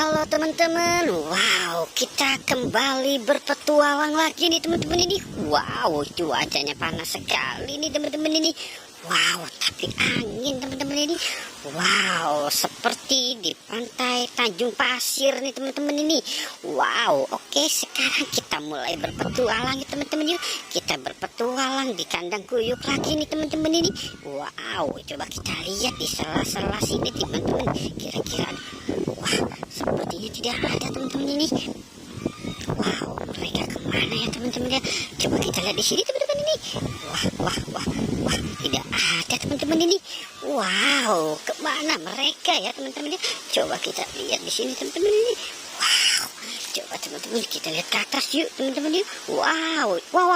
Halo teman-teman, wow, kita kembali berpetualang lagi nih teman-teman ini. Wow, cuacanya panas sekali nih teman-teman ini. Wow, tapi angin teman-teman ini. Wow, seperti di pantai Tanjung Pasir nih teman-teman ini. Wow, oke, sekarang kita mulai berpetualang ya teman-teman yuk. Kita berpetualang di kandang kuyuk lagi nih teman-teman ini. Wow, coba kita lihat di sela-sela sini teman-teman. Kira-kira wah, sepertinya tidak ada teman-teman ini. Wow, mereka kemana ya teman-teman ya? Coba kita lihat di sini teman-teman ini. Wah, tidak ada teman-teman ini. Wow, kemana mereka ya teman-teman ya? Coba kita lihat di sini teman-teman ini. Wow, coba teman-teman kita lihat ke atas yuk teman-teman yuk. Wow, wah,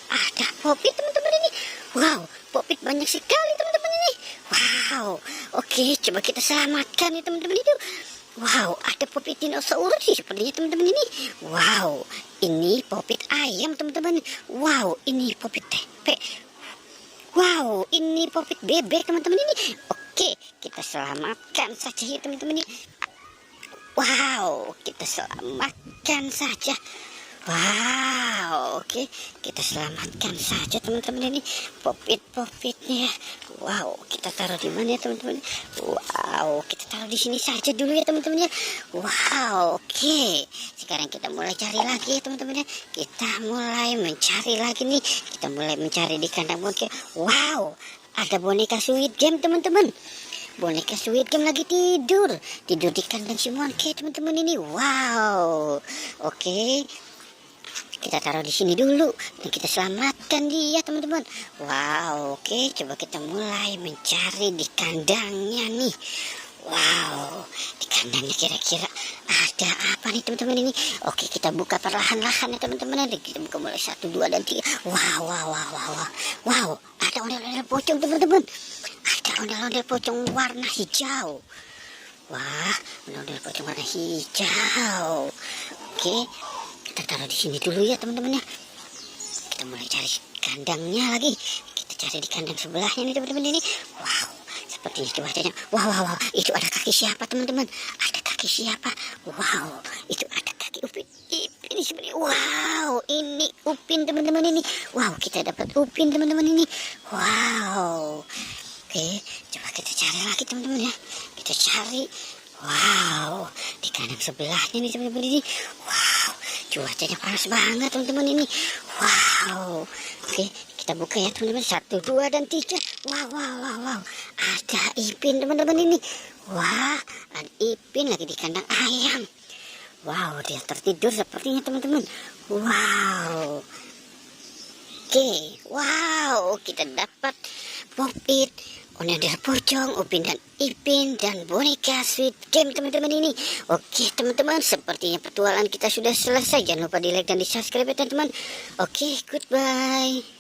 ada popit teman-teman ini. Wow, popit banyak sekali teman-teman ini. Wow, oke, coba kita selamatkan ya teman-teman itu. Wow, ada popit dinosaurus sih sepertinya teman-teman ini. Wow, ini popit ayam teman-teman. Wow, ini popit tempe. Wow, ini popit bebek teman-teman ini. Oke, kita selamatkan saja ya teman-teman ini. Wow, kita selamatkan saja. Wow, oke, kita selamatkan saja teman-teman ini popit-popitnya. Wow, kita taruh di mana ya teman-teman? Wow, kita taruh di sini saja dulu ya teman-teman ya. Wow, oke. Sekarang kita mulai cari lagi ya teman-teman ya. Kita mulai mencari lagi nih. Kita mulai mencari di kandang boneka. Wow, ada boneka Squid Game teman-teman. Boneka Squid Game lagi tidur di kandang si monkey teman-teman ini. Wow, oke. Kita taruh di sini dulu dan kita selamatkan dia teman-teman. Wow, oke, coba kita mulai mencari di kandangnya nih. Wow, di kandangnya kira-kira ada apa nih teman-teman ini? Oke, kita buka perlahan-lahan ya teman-teman. Kita buka mulai 1, 2, dan 3. Wow, ada ondel-ondel pocong teman-teman. Ada ondel-ondel pocong warna hijau. Wah, ondel-ondel pocong warna hijau. Oke, kita taruh di sini dulu ya teman-teman ya. Kita mulai cari kandangnya lagi. Kita cari di kandang sebelahnya nih teman-teman ini. Wow, seperti itu wajahnya. Wow, itu ada kaki siapa teman-teman? Ada kaki siapa? Wow, itu ada kaki Upin. Ini sebenarnya. Wow, ini Upin teman-teman ini. Wow, kita dapat Upin teman-teman ini. Wow. Oke, coba kita cari lagi teman-teman ya. Kita cari. Wow, di kandang sebelahnya nih teman-teman ini. Wow, cuacanya panas banget teman-teman ini. Wow, oke, kita buka ya teman-teman. 1, 2, dan 3. Wow, ada Ipin teman-teman ini. Wah, ada Ipin lagi di kandang ayam. Wow, dia tertidur sepertinya teman-teman. Wow, oke, wow, kita dapat popit, ondel pocong, Upin dan Ipin, dan boneka Squid Game teman-teman ini. Oke teman-teman, sepertinya petualangan kita sudah selesai. Jangan lupa di like dan di subscribe ya teman-teman. Oke, goodbye.